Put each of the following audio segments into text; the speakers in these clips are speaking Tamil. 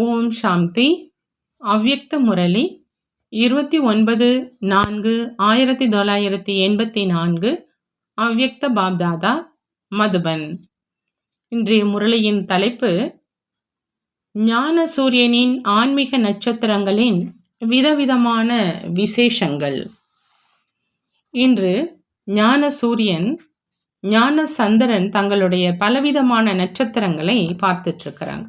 ஓம் சாந்தி. அவ்யக்த முரளி 29/4/1984 அவ்யக்த பாப்தாதா, மதுபன். இன்றைய முரளியின் தலைப்பு ஞான சூரியனின் ஆன்மீக நட்சத்திரங்களின் விதவிதமான விசேஷங்கள். இன்று ஞான சூரியன், ஞான சந்திரன் தங்களுடைய பலவிதமான நட்சத்திரங்களை பார்த்துட்டு இருக்கிறாங்க.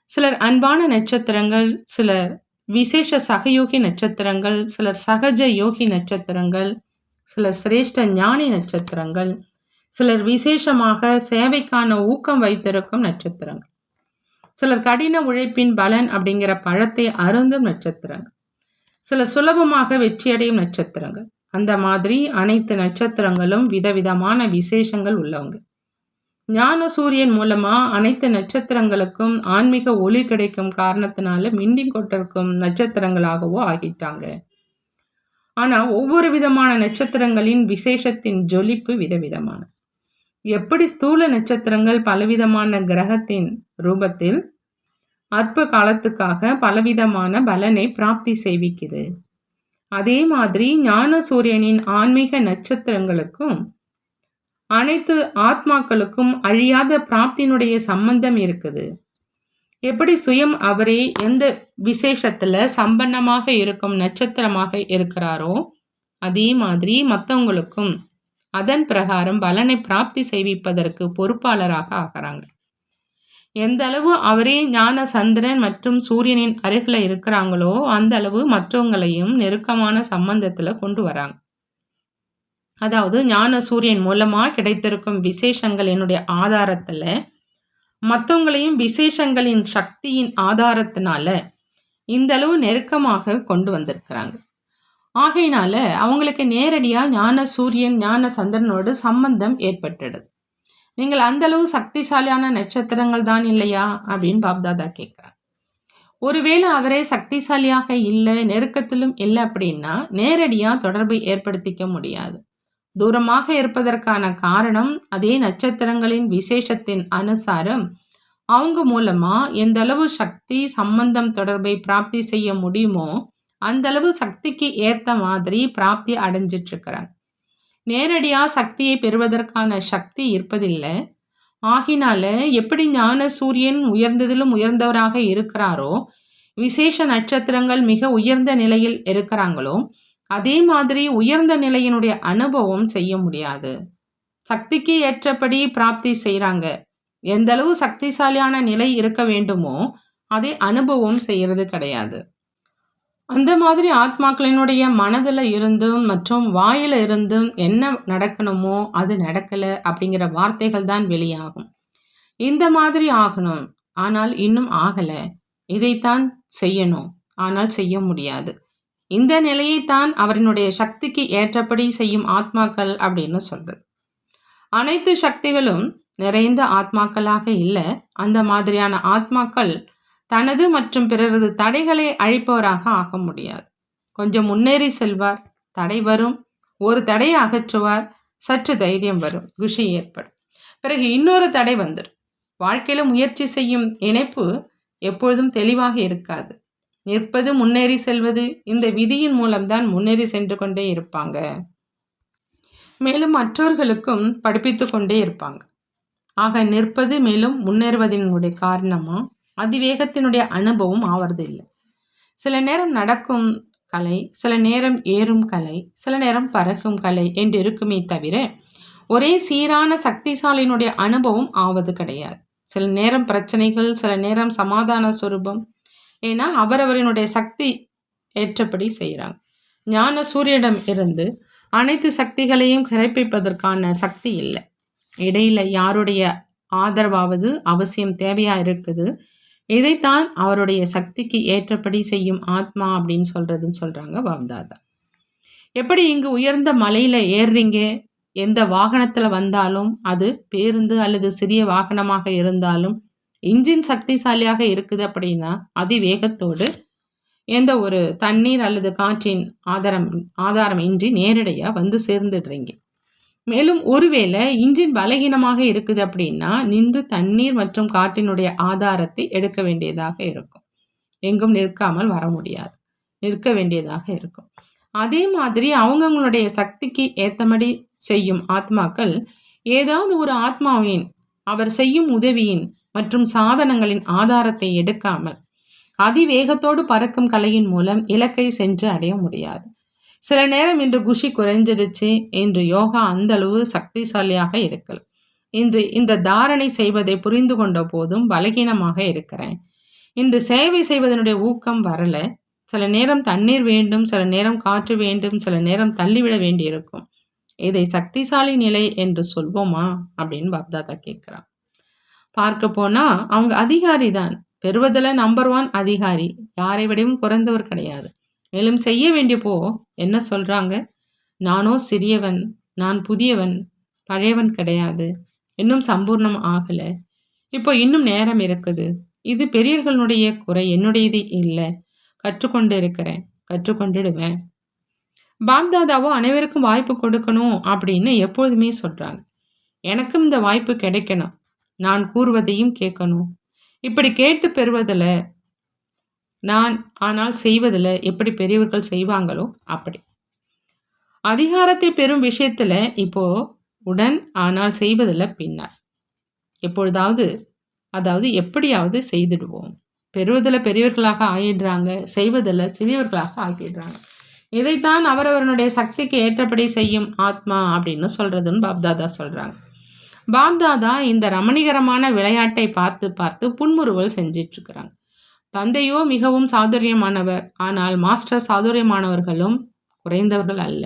சிலர் அன்பான நட்சத்திரங்கள், சிலர் விசேஷ சகயோகி நட்சத்திரங்கள், சிலர் சகஜ யோகி நட்சத்திரங்கள், சிலர் சிரேஷ்ட ஞானி நட்சத்திரங்கள், சிலர் விசேஷமாக சேவைக்கான ஊக்கம் வைத்திருக்கும் நட்சத்திரங்கள், சிலர் கடின உழைப்பின் பலன் அப்படிங்கிற பழத்தை அருந்தும் நட்சத்திரங்கள், சிலர் சுலபமாக வெற்றியடையும் நட்சத்திரங்கள். அந்த மாதிரி அனைத்து நட்சத்திரங்களும் விதவிதமான விசேஷங்கள் உள்ளவங்க. ஞான சூரியன் மூலமா அனைத்து நட்சத்திரங்களுக்கும் ஆன்மீக ஒளி கிடைக்கும் காரணத்தினால மின்னிக் கொண்டிருக்கும் நட்சத்திரங்களாகவோ ஆகிட்டாங்க. ஆனா ஒவ்வொரு விதமான நட்சத்திரங்களின் விசேஷத்தின் ஜொலிப்பு விதவிதமான. எப்படி ஸ்தூல நட்சத்திரங்கள் பலவிதமான கிரகத்தின் ரூபத்தில் அற்ப காலத்துக்காக பலவிதமான பலனை பிராப்தி செய்விக்குது, அதே மாதிரி ஞான சூரியனின் ஆன்மீக நட்சத்திரங்களுக்கும் அனைத்து ஆத்மாக்களுக்கும் அழியாத பிராப்தியினுடைய சம்பந்தம் இருக்குது. எப்படி சுயம் அவரே எந்த விசேஷத்துல சம்பன்னமாக இருக்கும் நட்சத்திரமாக இருக்கிறாரோ, அதே மாதிரி மற்றவங்களுக்கும் அதன் பிரகாரம் பலனை பிராப்தி செய்விப்பதற்கு பொறுப்பாளராக ஆகிறாங்க. எந்த அளவு அவரே ஞான சந்திரன் மற்றும் சூரியனின் அருகில் இருக்கிறாங்களோ அந்த அளவு மற்றவங்களையும் நெருக்கமான சம்பந்தத்துல கொண்டு வராங்க. அதாவது ஞான சூரியன் மூலமா கிடைத்திருக்கும் விசேஷங்களினுடைய ஆதாரத்துல மற்றவங்களையும் விசேஷங்களின் சக்தியின் ஆதாரத்தினால இந்த அளவு நெருக்கமாக கொண்டு வந்திருக்கிறாங்க. ஆகையினால அவங்களுக்கு நேரடியா ஞான சூரியன், ஞான சந்திரனோடு சம்பந்தம் ஏற்பட்டுடுது. நீங்கள் அந்த அளவு சக்திசாலியான நட்சத்திரங்கள் தான் இல்லையா அப்படின்னு பாப்தாதா கேட்கிறாங்க. ஒருவேளை அவரே சக்திசாலியாக இல்லை, நெருக்கத்திலும் இல்லை அப்படின்னா நேரடியா தொடர்பை ஏற்படுத்திக்க முடியாது. தூரமாக இருப்பதற்கான காரணம் அதே நட்சத்திரங்களின் விசேஷத்தின் அனுசாரம் அவங்க மூலமா எந்த அளவு சக்தி சம்பந்தம் தொடர்பை பிராப்தி செய்ய முடியுமோ அந்த அளவு சக்திக்கு ஏற்ற மாதிரி பிராப்தி அடைஞ்சிட்டு இருக்கிறாங்க. நேரடியா சக்தியை பெறுவதற்கான சக்தி இருப்பதில்லை. ஆகினால எப்படி ஞான சூரியன் உயர்ந்ததிலும் உயர்ந்தவராக இருக்கிறாரோ, விசேஷ நட்சத்திரங்கள் மிக உயர்ந்த நிலையில் இருக்கிறாங்களோ, அதே மாதிரி உயர்ந்த நிலையினுடைய அனுபவம் செய்ய முடியாது. சக்திக்கு ஏற்றபடி பிராப்தி செய்கிறாங்க. எந்த அளவு சக்திசாலியான நிலை இருக்க வேண்டுமோ அதை அனுபவம் செய்யறது கிடையாது. அந்த மாதிரி ஆத்மாக்களினுடைய மனதில் இருந்தும் மற்றும் வாயில இருந்தும் என்ன நடக்கணுமோ அது நடக்கலை அப்படிங்கிற வார்த்தைகள் தான் வெளியாகும். இந்த மாதிரி ஆகணும், ஆனால் இன்னும் ஆகலை, இதைத்தான் செய்யணும், ஆனால் செய்ய முடியாது. இந்த நிலையைத்தான் அவரினுடைய சக்திக்கு ஏற்றபடி செய்யும் ஆத்மாக்கள் அப்படின்னு சொல்றது. அனைத்து சக்திகளும் நிறைந்த ஆத்மாக்களாக இல்லை. அந்த மாதிரியான ஆத்மாக்கள் தனது மற்றும் பிறரது தடைகளை அழிப்பவராக ஆக முடியாது. கொஞ்சம் முன்னேறி செல்வார், தடை வரும், ஒரு தடையை அகற்றுவார், சற்று தைரியம் வரும், குஷி ஏற்படும், பிறகு இன்னொரு தடை வந்துடும். வாழ்க்கையில முயற்சி செய்யும் இணைப்பு எப்பொழுதும் தெளிவாக இருக்காது. நிற்பது முன்னேறி செல்வது, இந்த விதியின் மூலம்தான் முன்னேறி சென்று கொண்டே இருப்பாங்க. மேலும் மற்றவர்களுக்கும் படிப்பித்து கொண்டே இருப்பாங்க. ஆக நிற்பது மேலும் முன்னேறுவதனுடைய காரணமா அதிவேகத்தினுடைய அனுபவம் ஆவது இல்லை. சில நேரம் நடக்கும் கலை, சில நேரம் ஏறும் கலை, சில நேரம் பறக்கும் கலை என்று இருக்குமே தவிர ஒரே சீரான சக்திசாலியினுடைய அனுபவம் ஆவது கிடையாது. சில நேரம் பிரச்சனைகள், சில நேரம் சமாதான சுரூபம். ஏன்னா அவரவரினுடைய சக்தி ஏற்றபடி செய்கிறாங்க. ஞான சூரியனிடம் இருந்து அனைத்து சக்திகளையும் கிரகிப்பதற்கான சக்தி இல்லை. இடையில யாருடைய ஆதரவாவது அவசியம் தேவையா இருக்குது. இதைத்தான் அவருடைய சக்திக்கு ஏற்றபடி செய்யும் ஆத்மா அப்படின்னு சொல்றாங்க பாப்தாதா. எப்படி இங்கு உயர்ந்த மலையில ஏறுறீங்க, எந்த வாகனத்துல வந்தாலும், அது பேருந்து அல்லது சிறிய வாகனமாக இருந்தாலும் இன்ஜின் சக்திசாலியாக இருக்குது அப்படின்னா அதிவேகத்தோடு எந்த ஒரு தண்ணீர் அல்லது காற்றின் ஆதாரம் இன்றி நேரடியாக வந்து சேர்ந்துடுறீங்க. மேலும் ஒருவேளை இன்ஜின் பலகீனமாக இருக்குது அப்படின்னா நின்று தண்ணீர் மற்றும் காற்றினுடைய ஆதாரத்தை எடுக்க வேண்டியதாக இருக்கும். எங்கும் நிற்காமல் வர முடியாது, நிற்க வேண்டியதாக இருக்கும். அதே மாதிரி அவங்கவுங்களுடைய சக்திக்கு ஏத்தபடி செய்யும் ஆத்மாக்கள் ஏதாவது ஒரு ஆத்மாவின் அவர் செய்யும் உதவியின் மற்றும் சாதனங்களின் ஆதாரத்தை எடுக்காமல் அதிவேகத்தோடு பறக்கும் கலையின் மூலம் இலக்கை சென்று அடைய முடியாது. சில நேரம் இன்று குஷி குறைஞ்சிடுச்சு, இன்று யோகா அந்த அளவு சக்திசாலியாக இருக்கல, இன்று இந்த தாரணை செய்வதை புரிந்து கொண்ட போதும் பலகீனமாக இருக்கிறேன், இன்று சேவை செய்வதனுடைய ஊக்கம் வரல, சில நேரம் தண்ணீர் வேண்டும், சில நேரம் காற்று வேண்டும், சில நேரம் தள்ளிவிட வேண்டியிருக்கும். இதை சக்திசாலி நிலை என்று சொல்வோமா அப்படின்னு பாப்தாதா கேட்குறான். பார்க்க போனா அவங்க அதிகாரி தான், பெறுவதில் நம்பர் 1 அதிகாரி, யாரை விடவும் குறைந்தவர் கிடையாது. மேலும் செய்ய வேண்டியப்போ என்ன சொல்றாங்க, நானோ சிறியவன், நான் புதியவன், பழையவன் கிடையாது, இன்னும் சம்பூர்ணம் ஆகல, இப்போ இன்னும் நேரம் இருக்குது, இது பெரியவர்களுடைய குறை, என்னுடையது இல்லை, கற்றுக்கொண்டு இருக்கிறேன், கற்றுக்கொண்டுடுவேன். பாப்தாதாவோ அனைவருக்கும் வாய்ப்பு கொடுக்கணும் அப்படின்னு எப்பொழுதுமே சொல்றாங்க. எனக்கும் இந்த வாய்ப்பு கிடைக்கணும், நான் கூறுவதையும் கேட்கணும், இப்படி கேட்டு பெறுவதில் நான், ஆனால் செய்வதில் எப்படி பெரியவர்கள் செய்வாங்களோ அப்படி. அதிகாரத்தை பெறும் விஷயத்துல இப்போ உடன், ஆனால் செய்வதில் பின்னால். எப்பொழுதாவது, அதாவது எப்படியாவது செய்துடுவோம். பெறுவதில் பெரியவர்களாக ஆகிடுறாங்க, செய்வதில் சிறியவர்களாக ஆகிடுறாங்க. இதைத்தான் அவரவருடைய சக்திக்கு ஏற்றபடி செய்யும் ஆத்மா அப்படின்னு சொல்றதுன்னு பாப்தாதா சொல்றாங்க. பாப்தாதா இந்த ரமணிகரமான விளையாட்டை பார்த்து பார்த்து புன்முறுவல் செஞ்சிட்டு இருக்கிறாங்க. தந்தையோ மிகவும் சாதுரியமானவர், ஆனால் மாஸ்டர் சாதுரியமானவர்களும் குறைந்தவர்கள் அல்ல.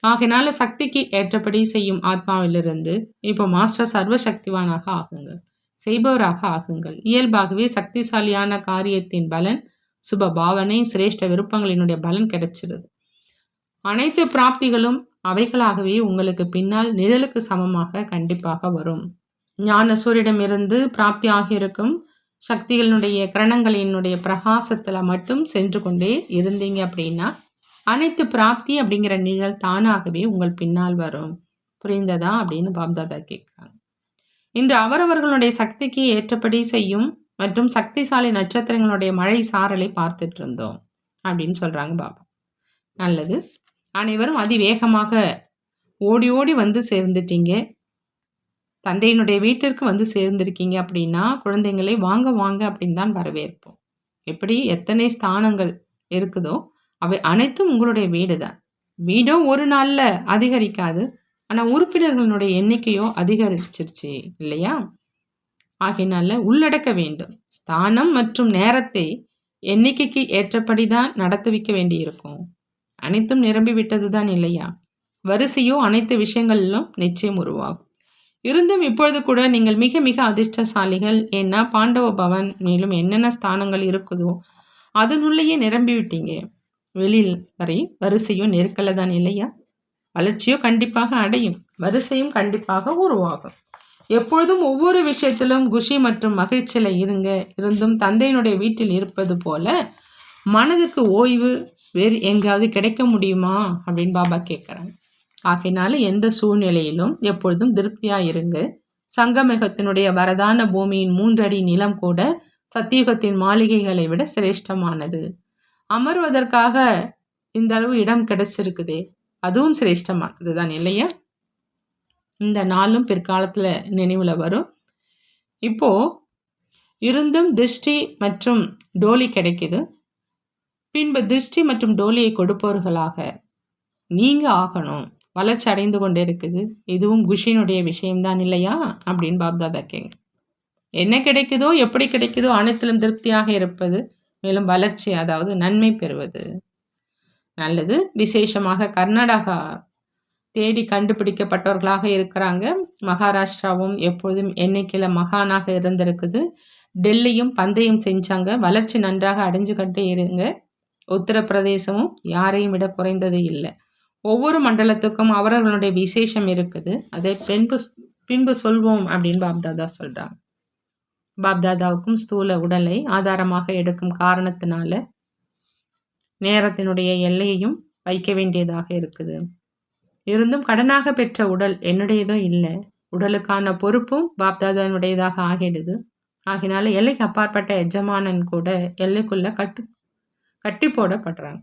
ஆகையினால சக்திக்கு ஏற்றபடி செய்யும் ஆத்மாவிலிருந்து இப்போ மாஸ்டர் சர்வசக்திவானாக ஆகுங்கள், செய்பவராக ஆகுங்கள். இயல்பாகவே சக்திசாலியான காரியத்தின் பலன், சுப பாவனை, சிரேஷ்ட விருப்பங்களினுடைய பலன் கிடைச்சிருது. அனைத்து பிராப்திகளும் அவைகளாகவே உங்களுக்கு பின்னால் நிழலுக்கு சமமாக கண்டிப்பாக வரும். ஞான சூரியனிடமிருந்து பிராப்தி ஆகியிருக்கும் சக்திகளினுடைய கிரணங்களினுடைய பிரகாசத்தில் மட்டும் சென்று கொண்டே இருந்தீங்க அப்படின்னா அனைத்து பிராப்தி அப்படிங்கிற நிழல் தானாகவே உங்கள் பின்னால் வரும். புரிந்ததா அப்படின்னு பாப்தாதா கேட்குறாங்க. இன்று அவரவர்களுடைய சக்திக்கு ஏற்றபடி செய்யும் மற்றும் சக்திசாலி நட்சத்திரங்களுடைய மழை சாரலை பார்த்துட்டு இருந்தோம் அப்படின்னு சொல்கிறாங்க பாபா. நல்லது, அனைவரும் அதிவேகமாக ஓடி ஓடி வந்து சேர்ந்துட்டீங்க. தந்தையினுடைய வீட்டிற்கு வந்து சேர்ந்திருக்கீங்க அப்படின்னா குழந்தைங்களை வாங்க வாங்க அப்படின்னு தான் வரவேற்போம். எப்படி எத்தனை ஸ்தானங்கள் இருக்குதோ அவை அனைத்தும் உங்களுடைய வீடு தான். வீடோ ஒரு நாளில் அதிகரிக்காது, ஆனால் உறுப்பினர்களுடைய எண்ணிக்கையோ அதிகரிச்சிருச்சு இல்லையா? ஆகையினால உள்ளடக்க வேண்டும். ஸ்தானம் மற்றும் நேரத்தை எண்ணிக்கைக்கு ஏற்றபடி தான் நடத்துவிக்க வேண்டியிருக்கும். அனைத்தும் நிரம்பி விட்டது தான் இல்லையா? வரிசையோ அனைத்து விஷயங்களிலும் நிச்சயம் உருவாகும். இருந்தும் இப்பொழுது கூட நீங்கள் மிக மிக அதிர்ஷ்டசாலிகள். ஏன்னா பாண்டவ பவன் மேலும் என்னென்ன ஸ்தானங்கள் இருக்குதோ அதனுள்ளேயே நிரம்பி விட்டீங்க. வெளியில் வரை வரிசையோ நெருக்கல தான் இல்லையா? வளர்ச்சியோ கண்டிப்பாக அடையும், வரிசையும் கண்டிப்பாக உருவாகும். எப்பொழுதும் ஒவ்வொரு விஷயத்திலும் குஷி மற்றும் மகிழ்ச்சியில் இருங்க. இருந்தும் தந்தையினுடைய வீட்டில் இருப்பது போல மனதுக்கு ஓய்வு வேறு எங்காவது கிடைக்க முடியுமா அப்படின்னு பாபா கேட்குறாங்க. ஆகையினால எந்த சூழ்நிலையிலும் எப்பொழுதும் திருப்தியாக இருங்க. சங்கமேகத்தினுடைய வரதான பூமியின் 3 அடி நிலம் கூட சத்தியுகத்தின் மாளிகைகளை விட சிரேஷ்டமானது. அமர்வதற்காக இந்த அளவு இடம் கிடைச்சிருக்குதே, அதுவும் சிரேஷ்டமானது தான் இல்லையா? இந்த நாளும் பிற்காலத்தில் நினைவில் வரும். இப்போ இருந்தும் திருஷ்டி மற்றும் டோலி கிடைக்குது. பின்பு திருஷ்டி மற்றும் டோலியை கொடுப்பவர்களாக நீங்கள் ஆகணும். வளர்ச்சி அடைந்து கொண்டே இருக்குது. இதுவும் குஷினுடைய விஷயம்தான் இல்லையா அப்படின்னு பாப்தாதா கேங்க. என்ன கிடைக்குதோ எப்படி கிடைக்குதோ அனைத்திலும் திருப்தியாக இருப்பது, மேலும் வளர்ச்சி அதாவது நன்மை பெறுவது நல்லது. விசேஷமாக கர்நாடகா தேடி கண்டுபிடிக்கப்பட்டவர்களாக இருக்கிறாங்க. மகாராஷ்டிராவும் எப்பொழுதும் எண்ணிக்கையில் மகானாக இருந்திருக்குது. டெல்லியும் பந்தயம் செஞ்சாங்க. வளர்ச்சி நன்றாக அடைஞ்சுக்கிட்டே இருங்க. உத்தரப்பிரதேசமும் யாரையும் விட குறைந்தது இல்லை. ஒவ்வொரு மண்டலத்துக்கும் அவர்களுடைய விசேஷம் இருக்குது. அதை பின்பு சொல்வோம் அப்படின்னு பாப்தாதா சொல்கிறாங்க. பாப்தாதாவுக்கும் ஸ்தூல உடலை ஆதாரமாக எடுக்கும் காரணத்தினால நேரத்தினுடைய எல்லையையும் வைக்க வேண்டியதாக இருக்குது. இருந்தும் கடனாக பெற்ற உடல் என்னுடையதோ இல்லை. உடலுக்கான பொறுப்பும் பாப்தாதனுடையதாக ஆகிடுது. ஆகினால எல்லைக்கு அப்பாற்பட்ட எஜமானன் கூட எல்லைக்குள்ள கட்டி போடப்படுறாங்க.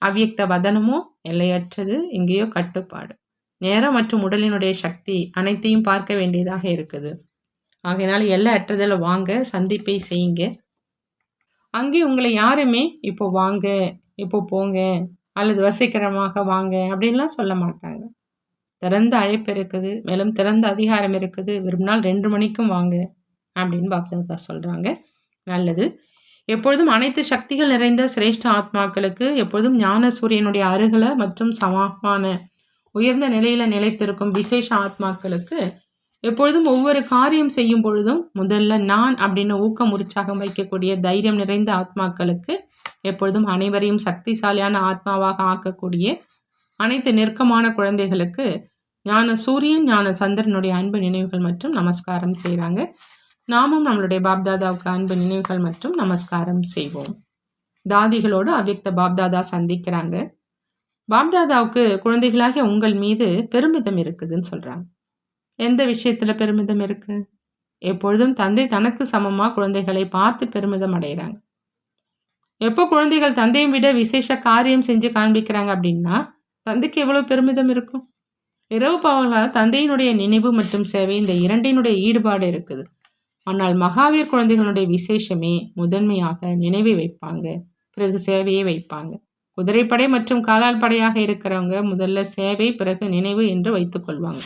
அவ்யக்த வதனமோ எல்லையற்றது, இங்கேயோ கட்டுப்பாடு. நேரம் மற்றும் உடலினுடைய சக்தி அனைத்தையும் பார்க்க வேண்டியதாக இருக்குது. ஆகையினால எல்லை அற்றதில் வாங்க, சந்திப்பை செய்யுங்க. அங்கே உங்களை யாருமே இப்போ வாங்க, இப்போ போங்க, அல்லது வசீகரமாக வாங்க அப்படின்லாம் சொல்ல மாட்டாங்க. திறந்த அழைப்பு இருக்குது, மேலும் திறந்த அதிகாரம் இருக்குது. விரும்பினால் 2 மணிக்கும் வாங்க அப்படின்னு பாப்தாதா சொல்கிறாங்க. நல்லது. எப்பொழுதும் அனைத்து சக்திகள் நிறைந்த சிரேஷ்ட ஆத்மாக்களுக்கு எப்பொழுதும் ஞான சூரியனுடைய அருகில மற்றும் சமமான உயர்ந்த நிலையில் நிலைத்திருக்கும் விசேஷ ஆத்மாக்களுக்கு எப்பொழுதும் ஒவ்வொரு காரியம் செய்யும் பொழுதும் முதல்ல நான் அப்படின்னு ஊக்கம் உற்சாகம் வைக்கக்கூடிய தைரியம் நிறைந்த ஆத்மாக்களுக்கு எப்பொழுதும் அனைவரையும் சக்திசாலியான ஆத்மாவாக ஆக்கக்கூடிய அனைத்து நெருக்கமான குழந்தைகளுக்கு ஞான சூரியன் ஞான சந்திரனுடைய அன்பு நினைவுகள் மற்றும் நமஸ்காரம் செய்கிறாங்க. நாமும் நம்மளுடைய பாப்தாதாவுக்கு அன்பு நினைவுகள் மற்றும் நமஸ்காரம் செய்வோம். தாதிகளோடு அவ்யக்த பாப்தாதா சந்திக்கிறாங்க. பாப்தாதாவுக்கு குழந்தைகளாகிய உங்கள் மீது பெருமிதம் இருக்குதுன்னு சொல்கிறாங்க. எந்த விஷயத்தில் பெருமிதம் இருக்கு? எப்பொழுதும் தந்தை தனக்கு சமமாக குழந்தைகளை பார்த்து பெருமிதம் அடைகிறாங்க. எப்போ குழந்தைகள் தந்தையை விட விசேஷ காரியம் செஞ்சு காண்பிக்கிறாங்க அப்படின்னா தந்தைக்கு எவ்வளோ பெருமிதம் இருக்கும். இரவு பகலாக தந்தையினுடைய நினைவு மற்றும் சேவை இந்த இரண்டினுடைய ஈடுபாடு இருக்குது. ஆனால் மகாவீர் குழந்தைகளுடைய விசேஷமே முதன்மையாக நினைவை வைப்பாங்க, பிறகு சேவையை வைப்பாங்க. குதிரைப்படை மற்றும் காலால் படையாக இருக்கிறவங்க முதல்ல சேவை, பிறகு நினைவு என்று வைத்துக் கொள்வாங்க.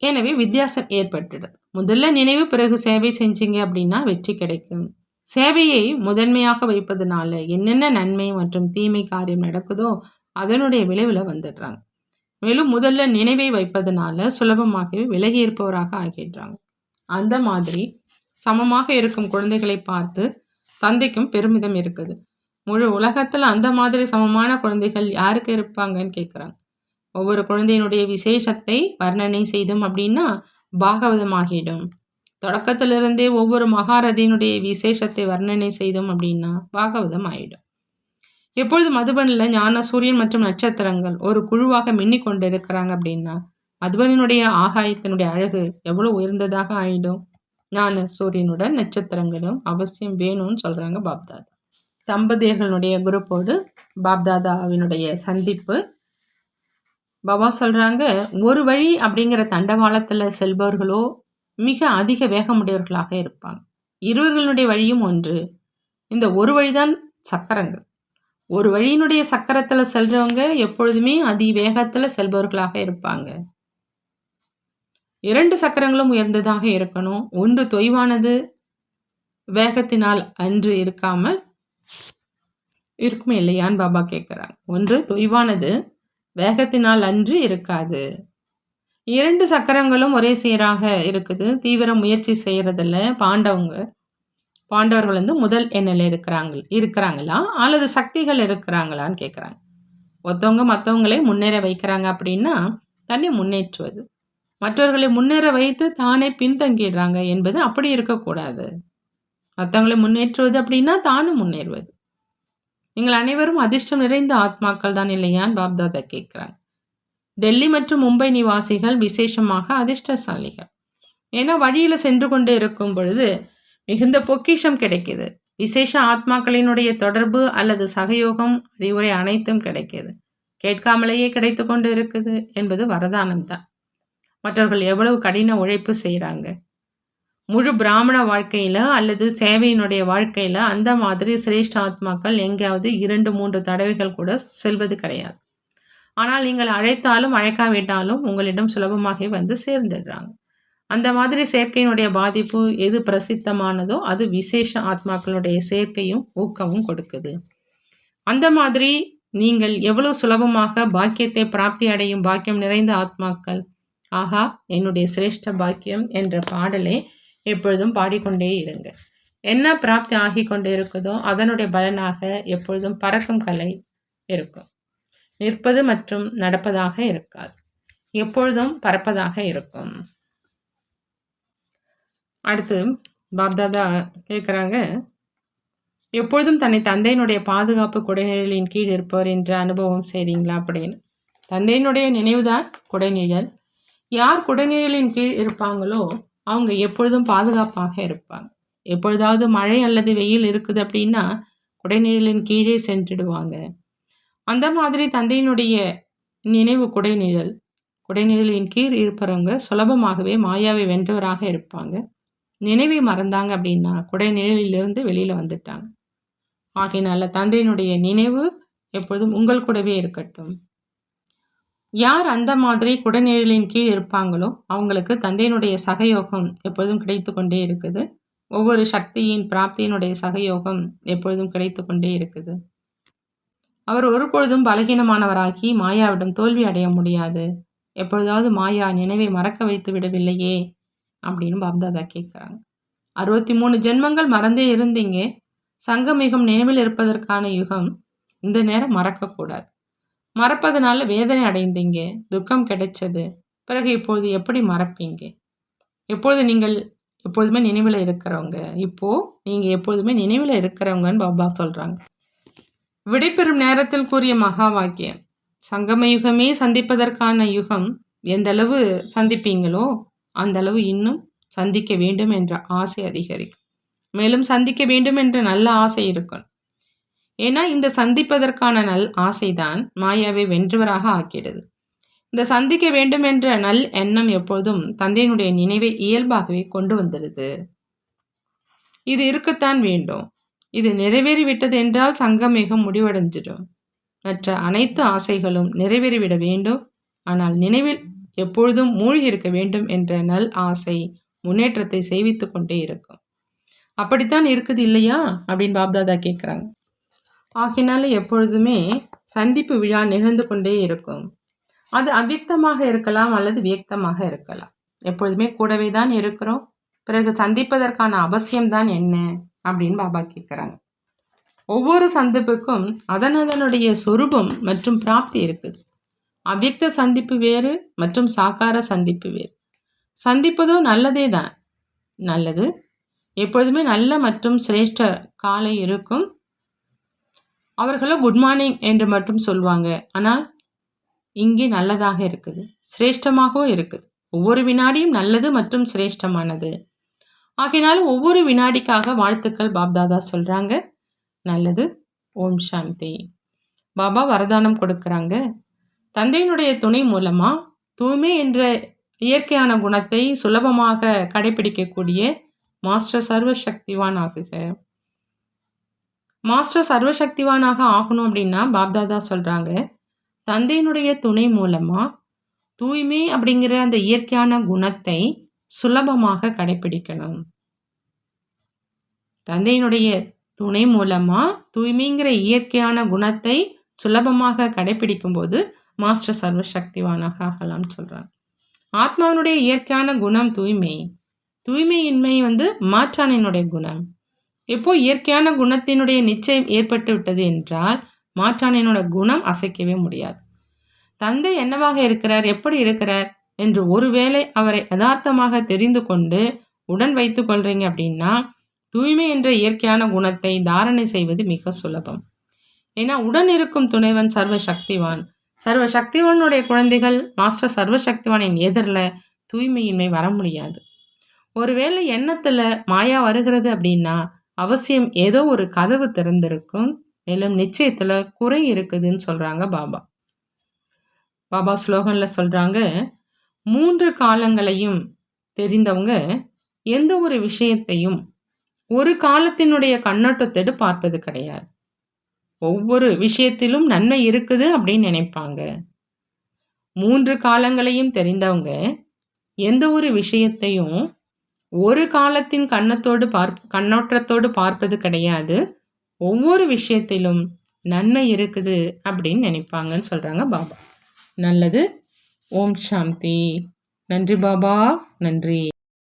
எனவே வித்தியாசம் ஏற்பட்டுடுது. முதல்ல நினைவு, பிறகு சேவை செஞ்சீங்க அப்படின்னா வெற்றி கிடைக்கும். சேவையை முதன்மையாக வைப்பதனால என்னென்ன நன்மை மற்றும் தீமை காரியம் நடக்குதோ அதனுடைய விளைவில் வந்துடுறாங்க. மேலும் முதல்ல நினைவை வைப்பதனால சுலபமாகவே விலகி இருப்பவராக ஆகிடுறாங்க. அந்த மாதிரி சமமாக இருக்கும் குழந்தைகளை பார்த்து தந்தைக்கும் பெருமிதம் இருக்குது. முழு உலகத்தில் அந்த மாதிரி சமமான குழந்தைகள் யாருக்கு இருப்பாங்கன்னு கேட்குறாங்க. ஒவ்வொரு குழந்தையினுடைய விசேஷத்தை வர்ணனை செய்தோம் அப்படின்னா பாகவதமாகிடும். தொடக்கத்திலிருந்தே ஒவ்வொரு மகாரதியினுடைய விசேஷத்தை வர்ணனை செய்தோம் அப்படின்னா பாகவதம் ஆகிடும். எப்பொழுது மதுபனில் ஞான சூரியன் மற்றும் நட்சத்திரங்கள் ஒரு குழுவாக மின்னிக் கொண்டு இருக்கிறாங்க அப்படின்னா மதுபனினுடைய ஆகாயத்தினுடைய அழகு எவ்வளோ உயர்ந்ததாக ஆயிடும். ஞான சூரியனுடன் நட்சத்திரங்களும் அவசியம் வேணும்னு சொல்கிறாங்க பாப்தாதா. தம்பதியர்களுடைய குரூப்போடு பாப்தாதாவினுடைய சந்திப்பு. பாபா சொல்கிறாங்க, ஒரு வழி அப்படிங்கிற தண்டவாளத்தில் செல்பவர்களோ மிக அதிக வேகமுடையவர்களாக இருப்பாங்க. இருவர்களுடைய வழியும் ஒன்று. இந்த ஒரு வழிதான் சக்கரங்கள். ஒரு வழியினுடைய சக்கரத்தில் செல்றவங்க எப்பொழுதுமே அதிவேகத்தில் செல்பவர்களாக இருப்பாங்க. 2 சக்கரங்களும் உயர்ந்ததாக இருக்கணும். ஒன்று தொய்வானது வேகத்தினால் அன்று இருக்காமல் இருக்குமே இல்லையான்னு பாபா கேட்குறாங்க. ஒன்று தொய்வானது வேகத்தினால் அன்று இருக்காது. 2 சக்கரங்களும் ஒரே சீராக இருக்குது. தீவிர முயற்சி செய்யறதில்ல. பாண்டவர்கள் வந்து முதல் எண்ணில் இருக்கிறாங்களா அல்லது சக்திகள் இருக்கிறாங்களான்னு கேட்குறாங்க. ஒருத்தவங்க மற்றவங்களை முன்னேற வைக்கிறாங்க அப்படின்னா தன்னை முன்னேற்றுவது, மற்றவர்களை முன்னேற வைத்து தானே பின்தங்கிடுறாங்க என்பது அப்படி இருக்கக்கூடாது. மற்றவங்களை முன்னேற்றுவது அப்படின்னா தானும் முன்னேறுவது. நீங்கள் அனைவரும் அதிர்ஷ்டம் நிறைந்த ஆத்மாக்கள் தான் இல்லையான்னு பாப்தாதா கேட்குறாங்க. டெல்லி மற்றும் மும்பை நிவாசிகள் விசேஷமாக அதிர்ஷ்டசாலிகள். ஏன்னா வழியில் சென்று கொண்டு இருக்கும் பொழுது மிகுந்த பொக்கிஷம் கிடைக்கிது. விசேஷ ஆத்மாக்களினுடைய தொடர்பு அல்லது சகயோகம், அறிவுரை அனைத்தும் கிடைக்கிது. கேட்காமலேயே கிடைத்து கொண்டு இருக்குது என்பது வரதானம் தான். மற்றவர்கள் எவ்வளவு கடின உழைப்பு செய்கிறாங்க. முழு பிராமண வாழ்க்கையில் அல்லது சேவையினுடைய வாழ்க்கையில் அந்த மாதிரி சிரேஷ்ட ஆத்மாக்கள் எங்கேயாவது 2-3 தடவைகள் கூட செல்வது கிடையாது. ஆனால் நீங்கள் அழைத்தாலும் அழைக்காவிட்டாலும் உங்களிடம் சுலபமாக வந்து சேர்ந்துடுறாங்க. அந்த மாதிரி சேர்க்கையினுடைய பாதிப்பு எது பிரசித்தமானதோ அது விசேஷ ஆத்மாக்களுடைய சேர்க்கையும் ஊக்கமும் கொடுக்குது. அந்த மாதிரி நீங்கள் எவ்வளவு சுலபமாக பாக்கியத்தை பிராப்தி அடையும் பாக்கியம் நிறைந்த ஆத்மாக்கள். ஆஹா, என்னுடைய சிரேஷ்ட பாக்கியம் என்ற பாடலை எப்பொழுதும் பாடிக்கொண்டே இருங்க. என்ன பிராப்தி ஆகி கொண்டு இருக்குதோ அதனுடைய பலனாக எப்பொழுதும் பறக்கும் கலை இருக்கும். நிற்பது மற்றும் நடப்பதாக இருக்காது, எப்பொழுதும் பறப்பதாக இருக்கும். அடுத்து பாப்தாதா கேட்குறாங்க, எப்பொழுதும் தன்னை தந்தையினுடைய பாதுகாப்பு குடைநிழலின் கீழ் இருப்பவர் என்ற அனுபவம் செய்கிறீங்களா அப்படின்னு. தந்தையினுடைய நினைவுதான் குடைநிழல். யார் குடைநிழலின் கீழ் இருப்பாங்களோ அவங்க எப்பொழுதும் பாதுகாப்பாக இருப்பாங்க. எப்பொழுதாவது மழை அல்லது வெயில் இருக்குது அப்படின்னா குடைநிழலின் கீழே சென்றுடுவாங்க. அந்த மாதிரி தந்தையினுடைய நினைவு குடைநிழல். குடைநிழலின் கீழ் இருப்பவங்க சுலபமாகவே மாயாவை வென்றவராக இருப்பாங்க. நினைவை மறந்தாங்க அப்படின்னா குடைநிழலிலிருந்து வெளியில வந்துட்டாங்க. ஆகையினால தந்தையினுடைய நினைவு எப்பொழுதும் உங்கள் கூடவே இருக்கட்டும். யார் அந்த மாதிரி குடைநிழலின் கீழ் இருப்பாங்களோ அவங்களுக்கு தந்தையினுடைய சகயோகம் எப்பொழுதும் கிடைத்து கொண்டே இருக்குது. ஒவ்வொரு சக்தியின் பிராப்தியினுடைய சகயோகம் எப்பொழுதும் கிடைத்து கொண்டே இருக்குது. அவர் ஒருபொழுதும் பலகீனமானவராகி மாயாவிடம் தோல்வி அடைய முடியாது. எப்பொழுதாவது மாயா நினைவை மறக்க வைத்து விடவில்லையே அப்படின்னு பாப்தாதா கேட்குறாங்க. 63 ஜென்மங்கள் மறந்தே இருந்தீங்க. சங்கமிகம் நினைவில் இருப்பதற்கான யுகம். இந்த நேரம் மறக்கக்கூடாது. மறப்பதனால வேதனை அடைந்தீங்க, துக்கம் கிடைச்சது. பிறகு இப்போது எப்படி மறப்பீங்க? எப்பொழுது நீங்கள் எப்பொழுதுமே நினைவில் இருக்கிறவங்க. இப்போ நீங்க எப்பொழுதுமே நினைவில் இருக்கிறவங்கன்னு பாபா சொல்றாங்க. விடைபெறும் நேரத்தில் கூறிய மகா வாக்கியம், சங்கம யுகமே சந்திப்பதற்கான யுகம். எந்த அளவு சந்திப்பீங்களோ அந்த அளவு இன்னும் சந்திக்க வேண்டும் என்ற ஆசை அதிகரிக்கும். மேலும் சந்திக்க வேண்டும் என்ற நல்ல ஆசை இருக்கும். ஏன்னா இந்த சந்திப்பதற்கான நல் ஆசைதான் மாயாவை வென்றவராக ஆக்கிடுது. இந்த சந்திக்க வேண்டும் என்ற நல் எண்ணம் எப்பொழுதும் தந்தையினுடைய நினைவை இயல்பாகவே கொண்டு வந்துடுது. இது இருக்கத்தான் வேண்டும். இது நிறைவேறிவிட்டது என்றால் சங்கமேகம் முடிவடைஞ்சிடும். மற்ற அனைத்து ஆசைகளும் நிறைவேறிவிட வேண்டும். ஆனால் நினைவில் எப்பொழுதும் மூழ்கி இருக்க வேண்டும் என்ற நல் ஆசை முன்னேற்றத்தை செய்வித்து கொண்டே இருக்கும். அப்படித்தான் இருக்குது இல்லையா அப்படின்னு பாப்தாதா கேட்குறாங்க. ஆகினால எப்பொழுதுமே சந்திப்பு விழா நிகழ்ந்து கொண்டே இருக்கும். அது அவ்வியக்தமாக இருக்கலாம் அல்லது வியக்தமாக இருக்கலாம். எப்பொழுதுமே கூடவே தான் இருக்கிறோம். பிறகு சந்திப்பதற்கான அவசியம்தான் என்ன அப்படின்னு பாபா கேட்குறாங்க. ஒவ்வொரு சந்திப்புக்கும் அதனுடைய சொரூபம் மற்றும் பிராப்தி இருக்குது. அவ்வியக்த சந்திப்பு வேறு மற்றும் சாக்கார சந்திப்பு வேறு. சந்திப்பதோ நல்லதே தான். நல்லது எப்பொழுதுமே நல்ல மற்றும் சிரேஷ்ட காலை இருக்கும். அவர்களும் குட் மார்னிங் என்று மட்டும் சொல்லுவாங்க. ஆனால் இங்கே நல்லதாக இருக்குது, சிரேஷ்டமாகவும் இருக்குது. ஒவ்வொரு வினாடியும் நல்லது மற்றும் சிரேஷ்டமானது. ஆகையினாலும் ஒவ்வொரு வினாடிக்காக வாழ்த்துக்கள் பாப்தாதா சொல்றாங்க. நல்லது. ஓம் சாந்தி. பாபா வரதானம் கொடுக்கறாங்க. தந்தையினுடைய துணை மூலமா தூய்மை என்ற இயற்கையான குணத்தை சுலபமாக கடைபிடிக்கக்கூடிய மாஸ்டர் சர்வசக்திவான் ஆகுக. மாஸ்டர் சர்வசக்திவானாக ஆகணும் அப்படின்னா பாப்தாதா சொல்றாங்க, தந்தையினுடைய துணை மூலமா தூய்மை அப்படிங்கிற அந்த இயற்கையான குணத்தை சுலபமாக கடைபிடிக்கணும். தந்தையினுடைய துணை மூலமா தூய்மைங்கிற இயற்கையான குணத்தை சுலபமாக கடைபிடிக்கும் போது மாஸ்டர் சர்வசக்திவானாக ஆகலாம்னு சொல்றாங்க. ஆத்மாவினுடைய இயற்கையான குணம் தூய்மை. தூய்மையின்மை மாற்றானினுடைய குணம். எப்போ இயற்கையான குணத்தினுடைய நிச்சயம் ஏற்பட்டு விட்டது என்றால் மாற்றானினோட குணம் அசைக்கவே முடியாது. தந்தை என்னவாக இருக்கிறார், எப்படி இருக்கிறார் என்று ஒருவேளை அவரை யதார்த்தமாக தெரிந்து கொண்டு உடன் வைத்து கொள்றீங்க அப்படின்னா தூய்மை என்ற இயற்கையான குணத்தை தாரணை செய்வது மிக சுலபம். ஏன்னா உடன் இருக்கும் துணைவன் சர்வசக்திவான். சர்வசக்திவானுடைய குழந்தைகள் மாஸ்டர் சர்வசக்திவானின் எதிரில் தூய்மையின்மை வர முடியாது. ஒருவேளை எண்ணத்துல மாயா வருகிறது அப்படின்னா அவசியம் ஏதோ ஒரு கதவு திறந்திருக்கும். மேலும் நிச்சயத்துல குறை இருக்குதுன்னு சொல்றாங்க பாபா. பாபா ஸ்லோகன்ல சொல்றாங்க, 3 காலங்களையும் தெரிந்தவங்க எந்த ஒரு விஷயத்தையும் ஒரு காலத்தினுடைய கண்ணோட்டத்தோடு பார்ப்பது கிடையாது. ஒவ்வொரு விஷயத்திலும் நன்மை இருக்குது அப்படின்னு நினைப்பாங்க. 3 காலங்களையும் தெரிந்தவங்க எந்த ஒரு விஷயத்தையும் ஒரு காலத்தின் கண்ணோட்டத்தோடு பார்ப்பது கிடையாது. ஒவ்வொரு விஷயத்திலும் நன்மை இருக்குது அப்படின்னு நினைப்பாங்கன்னு சொல்றாங்க பாபா. நல்லது. ஓம் சாந்தி. நன்றி பாபா. நன்றி.